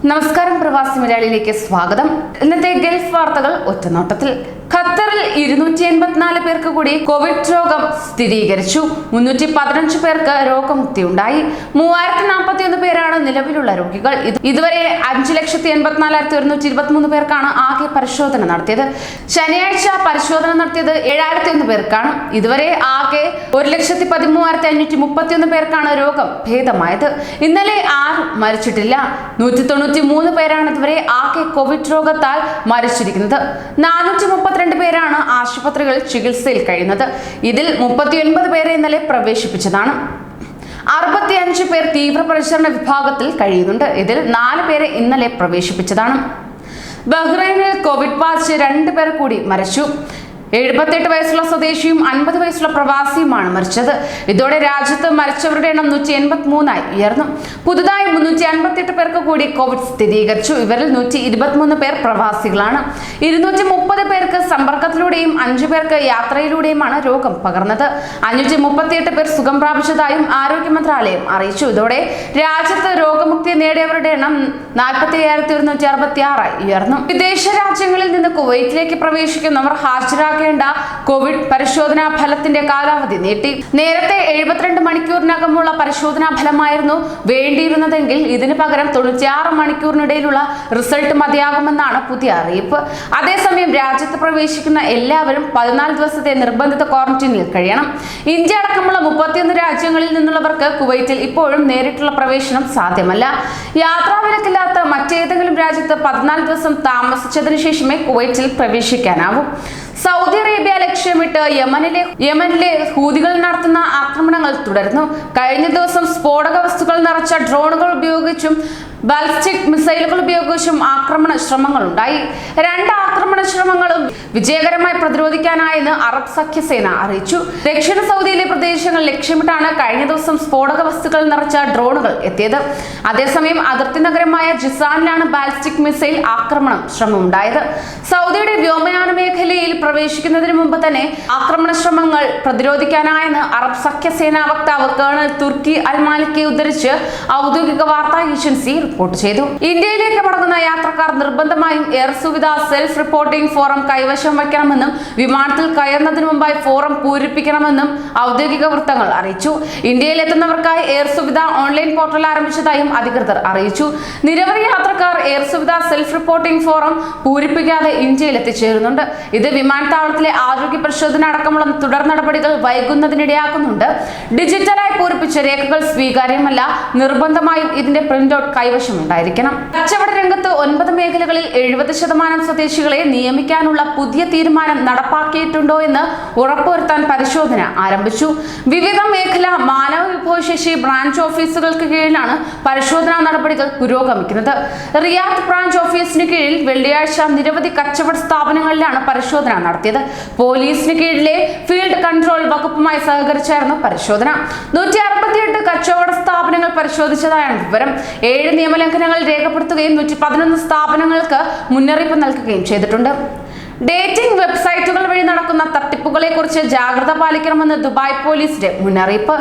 നമസ്കാരം, പ്രവാസി മലയാളിയിലേക്ക് സ്വാഗതം. ഇന്നത്തെ ഗൾഫ് വാർത്തകൾ ഒറ്റനോട്ടത്തിൽ. ഖത്തറിൽ 284 പേർക്ക് കൂടി കോവിഡ് രോഗം സ്ഥിരീകരിച്ചു. 315 പേർക്ക് രോഗമുക്തിയുണ്ടായി. 3041 പേരാണ് നിലവിലുള്ള രോഗികൾ. ഇതുവരെ 5,84,123 പേർക്കാണ് ആകെ പരിശോധന നടത്തിയത്. ശനിയാഴ്ച പരിശോധന നടത്തിയത് 7,001 പേർക്കാണ്. ഇതുവരെ ആകെ 1,13,531 പേർക്കാണ് രോഗം ഭേദമായത്. ഇന്നലെ ആരും മരിച്ചിട്ടില്ല. 193 പേരാണ് ഇതുവരെ ആകെ കോവിഡ് രോഗത്താൽ മരിച്ചിരിക്കുന്നത്. 432 പേരാണ് ആശുപത്രികളിൽ ചികിത്സയിൽ കഴിയുന്നത്. ഇതിൽ 39 പേരെ ഇന്നലെ പ്രവേശിപ്പിച്ചതാണ്. 65 പേർ തീവ്രപരിചരണ വിഭാഗത്തിൽ കഴിയുന്നുണ്ട്. ഇതിൽ 4 പേരെ ഇന്നലെ പ്രവേശിപ്പിച്ചതാണ്. ബഹ്റൈനിൽ കോവിഡ് ബാധിച്ച് 2 പേർ കൂടി മരിച്ചു. 78 വയസ്സുള്ള സ്വദേശിയും 50 വയസ്സുള്ള പ്രവാസിയുമാണ് മരിച്ചത്. ഇതോടെ രാജ്യത്ത് മരിച്ചവരുടെ എണ്ണം 183 ഉയർന്നു. പുതുതായി 358 പേർക്ക് കൂടി കോവിഡ് സ്ഥിരീകരിച്ചു. ഇവരിൽ 123 പേർ പ്രവാസികളാണ്. 230 പേർക്ക് സമ്പർക്കത്തിലൂടെയും 5 പേർക്ക് യാത്രയിലൂടെയുമാണ് രോഗം പകർന്നത്. 538 പേർ സുഖം പ്രാപിച്ചതായും ആരോഗ്യ മന്ത്രാലയം അറിയിച്ചു. ഇതോടെ രാജ്യത്ത് രോഗമുക്തി നേടിയവരുടെ എണ്ണം 45,166 ഉയർന്നു. വിദേശ രാജ്യങ്ങളിൽ നിന്ന് കുവൈറ്റിലേക്ക് പ്രവേശിക്കുന്നവർ ഹാജരാക്കേണ്ട കോവിഡ് പരിശോധനാ ഫലത്തിന്റെ കാലാവധി നീട്ടി. നേരത്തെ 72 മണിക്കൂറിനകമുള്ള പരിശോധനാ ഫലമായിരുന്നു വേണ്ടിയിരുന്നതെങ്കിൽ ഇതിന് പകരം 96 മണിക്കൂറിനിടയിലുള്ള റിസൾട്ട് മതിയാകുമെന്നാണ് പുതിയ അറിയിപ്പ്. അതേസമയം രാജ്യത്ത് പ്രവേശിക്കുന്ന എല്ലാവരും 14 ദിവസത്തെ നിർബന്ധിത ക്വാറന്റീനിൽ കഴിയണം. ഇന്ത്യ അടക്കമുള്ള 31 രാജ്യങ്ങളിൽ നിന്നുള്ളവർക്ക് കുവൈറ്റിൽ ഇപ്പോഴും നേരിട്ടുള്ള പ്രവേശനം സാധ്യമല്ല. യാത്രാവിലക്കില്ലാത്ത മറ്റേതെങ്കിലും രാജ്യത്ത് 14 ദിവസം താമസിച്ചതിനു ശേഷമേ കുവൈറ്റിൽ പ്രവേശിക്കാനാവൂ. സൗദി അറേബ്യ ലക്ഷ്യമിട്ട് യമനിലെ ഹൂതികൾ നടത്തുന്ന ആക്രമണങ്ങൾ തുടരുന്നു. കഴിഞ്ഞ ദിവസം സ്ഫോടക വസ്തുക്കൾ നിറച്ച ഡ്രോണുകൾ ഉപയോഗിച്ചും ബാലിസ്റ്റിക് മിസൈലുകൾ ഉപയോഗിച്ചും ആക്രമണ ശ്രമങ്ങൾ ഉണ്ടായി. 2 ആക്രമണ ശ്രമങ്ങളും വിജയകരമായി പ്രതിരോധിക്കാനായെന്ന് അറബ് സഖ്യസേന അറിയിച്ചു. ദക്ഷിണ സൗദിയിലെ പ്രദേശങ്ങൾ ലക്ഷ്യമിട്ടാണ് കഴിഞ്ഞ ദിവസം സ്ഫോടക വസ്തുക്കൾ നിറച്ച ഡ്രോണുകൾ എത്തിയത്. അതേസമയം അതിർത്തി നഗരമായ ജിസാനിലാണ് ബാലിസ്റ്റിക് മിസൈൽ ആക്രമണം ശ്രമമുണ്ടായത്. സൗദിയുടെ വ്യോമയാന മേഖലയിൽ പ്രവേശിക്കുന്നതിന് മുമ്പ് തന്നെ ആക്രമണ ശ്രമങ്ങൾ പ്രതിരോധിക്കാനായെന്ന് അറബ് സഖ്യസേനാ വക്താവ് കേണൽ തുർക്കി അൽ മാലിക്കിയെ ഉദ്ധരിച്ച് ഔദ്യോഗിക വാർത്താ ഏജൻസി റിപ്പോർട്ട് ചെയ്തു. ഇന്ത്യയിലേക്ക് മടങ്ങുന്ന യാത്രക്കാർ നിർബന്ധമായും air Suvidha self reporting forum കൈവശം വയ്ക്കണമെന്നും വിമാനത്തിൽ കയറുന്നതിന് മുമ്പായി ഫോറം പൂരിപ്പിക്കണമെന്നും ഔദ്യോഗിക വൃത്തങ്ങൾ അറിയിച്ചു. ഇന്ത്യയിൽ എത്തുന്നവർക്കായി എയർ സുവിധ ഓൺലൈൻ പോർട്ടൽ ആരംഭിച്ചതായും അധികൃതർ അറിയിച്ചു. നിരവധി യാത്രക്കാർ Air Suvidha self reporting form പൂരിപ്പിക്കാതെ ഇന്ത്യയിൽ എത്തിച്ചേരുന്നുണ്ട്. ഇത് വിമാനത്താവളത്തിലെ ആരോഗ്യ പരിശോധന അടക്കമുള്ള തുടർ നടപടികൾ വൈകുന്നതിനിടയാക്കുന്നുണ്ട്. ഡിജിറ്റലായി പൂരിപ്പിച്ച രേഖകൾ സ്വീകാര്യമല്ല. നിർബന്ധമായും ഇതിന്റെ പ്രിന്റ് ഔട്ട് കൈവശമുണ്ടായിരിക്കണം. കച്ചവട രംഗത്ത് 9 മേഖലകളിൽ 70% സ്വദേശികളെ നിയമിക്കാനുള്ള പുതിയ തീരുമാനം നടപ്പാക്കിയിട്ടുണ്ടോ എന്ന് ഉറപ്പുവരുത്താൻ പരിശോധന ആരംഭിച്ചു. വിവിധ മേഖല മാനവ വിഭവശേഷി ബ്രാഞ്ച് ഓഫീസുകൾക്ക് കീഴിലാണ് പരിശോധനാ നടപടികൾ പുരോഗമിക്കുന്നത്. റിയാദ് ബ്രാഞ്ച് ഓഫീസിന് കീഴിൽ വെള്ളിയാഴ്ച നിരവധി കച്ചവട സ്ഥാപനങ്ങളിലാണ് പരിശോധന നടത്തിയത്. പോലീസിന് കീഴിലെ ഫീൽഡ് കൺട്രോൾ വകുപ്പുമായി സഹകരിച്ചായിരുന്നു പരിശോധന. 168 കച്ചവട സ്ഥാപനങ്ങൾ പരിശോധിച്ചതായാണ് വിവരം. 7 നിയമലംഘനങ്ങൾ രേഖപ്പെടുത്തുകയും 111 സ്ഥാപനങ്ങൾക്ക് മുന്നറിയിപ്പ് നൽകുകയും ചെയ്തിട്ടുണ്ട്. ഡേറ്റിംഗ് വെബ്സൈറ്റുകൾ വഴി നടക്കുന്ന തട്ടിപ്പുകളെ കുറിച്ച് ജാഗ്രത പാലിക്കണമെന്ന് ദുബായ് പോലീസിന്റെ മുന്നറിയിപ്പ്.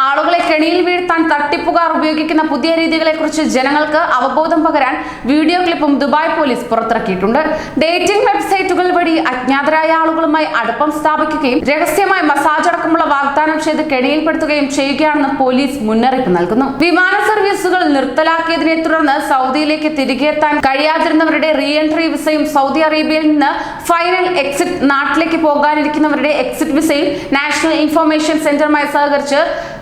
ആളുകളെ കെണിയിൽ വീഴ്ത്താൻ തട്ടിപ്പുകാർ ഉപയോഗിക്കുന്ന പുതിയ രീതികളെ കുറിച്ച് ജനങ്ങൾക്ക് അവബോധം പകരാൻ വീഡിയോ ക്ലിപ്പും ദുബായ് പോലീസ് പുറത്തിറക്കിയിട്ടുണ്ട്. ഡേറ്റിംഗ് വെബ്സൈറ്റുകൾ വഴി അജ്ഞാതരായ ആളുകളുമായി അടുപ്പം സ്ഥാപിക്കുകയും രഹസ്യമായി മസാജ് അടക്കമുള്ള വാഗ്ദാനം ചെയ്ത് കെണിയിൽപ്പെടുത്തുകയും ചെയ്യുകയാണെന്ന് പോലീസ് മുന്നറിയിപ്പ് നൽകുന്നു. വിമാന സർവീസുകൾ നിർത്തലാക്കിയതിനെ തുടർന്ന് സൗദിയിലേക്ക് തിരികെ എത്താൻ കഴിയാതിരുന്നവരുടെ റീ എൻട്രി വിസയും സൗദി അറേബ്യയിൽ നിന്ന് ഫൈനൽ എക്സിറ്റ് നാട്ടിലേക്ക് പോകാനിരിക്കുന്നവരുടെ എക്സിറ്റ് വിസയിൽ നാഷണൽ ഇൻഫർമേഷൻ സെന്ററുമായി സഹകരിച്ച്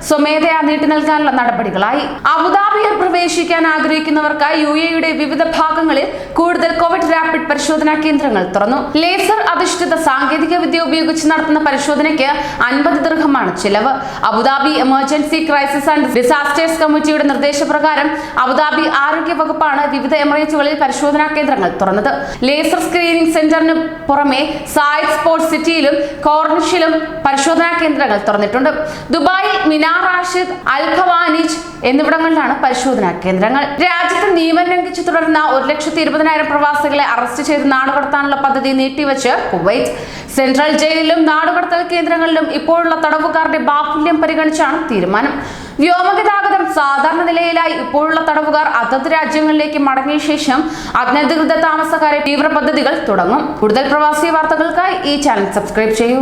സ്വമേധയാ നീട്ടി നൽകാനുള്ള നടപടികളായി. അബുദാബിയിൽ പ്രവേശിക്കാൻ ആഗ്രഹിക്കുന്നവർക്കായി UAE-യുടെ വിവിധ ഭാഗങ്ങളിൽ കൂടുതൽ കോവിഡ് റാപ്പിഡ് പരിശോധനാ കേന്ദ്രങ്ങൾ തുറന്നു. ലേസർ അധിഷ്ഠിത സാങ്കേതിക വിദ്യ ഉപയോഗിച്ച് നടത്തുന്ന പരിശോധനയ്ക്ക് 50 ദിർഹമാണ് ചിലവ്. Abu Dhabi emergency crisis and disasters കമ്മിറ്റിയുടെ നിർദ്ദേശപ്രകാരം അബുദാബി ആരോഗ്യ വകുപ്പാണ് വിവിധ എമിറേറ്റുകളിൽ പരിശോധനാ കേന്ദ്രങ്ങൾ തുറന്നത്. ലേസർ സ്ക്രീനിംഗ് സെന്ററിന് പുറമെ സായിദ് സ്പോർട്സ് സിറ്റിയിലും കോർണിഷിലും പരിശോധനാ കേന്ദ്രങ്ങൾ തുറന്നിട്ടുണ്ട്. ദുബായിൽ മിനാർ റാഷിദ്, അൽ ഖവാനിജ് എന്നിവിടങ്ങളിലാണ് പരിശോധനാ കേന്ദ്രങ്ങൾ. രാജ്യത്ത് നിയമം ലംഘിച്ചു തുടർന്ന 1,20,000 പ്രവാസികളെ അറസ്റ്റ് ചെയ്ത് നാടുകടത്താനുള്ള പദ്ധതി നീട്ടിവെച്ച് കുവൈറ്റ്. സെൻട്രൽ ജയിലിലും നാടുകടത്തൽ കേന്ദ്രങ്ങളിലും ഇപ്പോഴുള്ള തടവുകാരുടെ ബാഹുല്യം പരിഗണിച്ചാണ് തീരുമാനം. വ്യോമഗതാഗതം സാധാരണ നിലയിലായി ഇപ്പോഴുള്ള തടവുകാർ അതത് രാജ്യങ്ങളിലേക്ക് മടങ്ങിയ ശേഷം അനധികൃത താമസക്കാരെ തീവ്ര പദ്ധതികൾ തുടങ്ങും. കൂടുതൽ പ്രവാസി വാർത്തകൾക്കായി ഈ ചാനൽ സബ്സ്ക്രൈബ് ചെയ്യൂ.